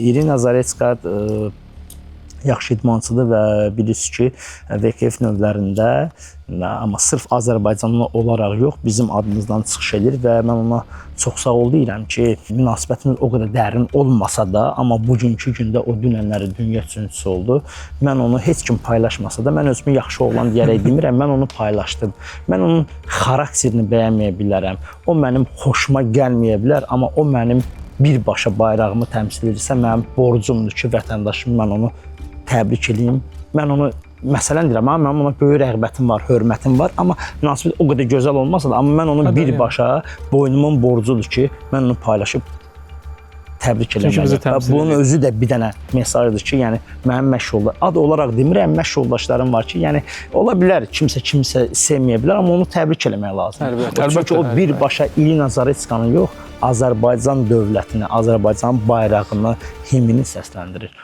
İrina Zaretska yaxşı idmançıdır və bilirsiniz ki, VKF növlərində, amma sırf Azərbaycanlı olaraq yox, bizim adımızdan çıxış edir və mən ona çox sağ ol deyirəm ki, münasibətimiz o qədər dərin olmasa da, amma bugünkü gündə o dünənləri dünya üçüncüsü oldu. Mən onu heç kim paylaşmasa da, mən özümü yaxşı oğlan deyərək demirəm, mən onu paylaşdım. Mən onun xarakterini bəyənməyə bilərəm, o mənim xoşuma gəlməyə bilər, amma o mənim birbaşa bayrağımı təmsil edirsə, mənim borcumdur ki, vətəndaşım, mən onu təbrik edeyim. Mən onu məsələn deyirəm, amma mənim ona böyük rəğbətim var, hörmətim var, amma münasibət o qədər gözəl olmasa da, amma mən onu birbaşa boynumun borcudur ki, mən onu paylaşıb təbrik eləməliyəm. Bunun özü də bir dənə mesajdır ki, yəni mənim məşq yoldaşlarım, ad olaraq demirəm, məşq yoldaşlarım var ki, yəni ola bilər kimsə sevməyə bilər, amma onu təbrik eləmək lazımdır. Çünki o birbaşa İrina Zaretskanın yox, Azərbaycan dövlətini, Azərbaycan bayrağını, himnini səsləndirir.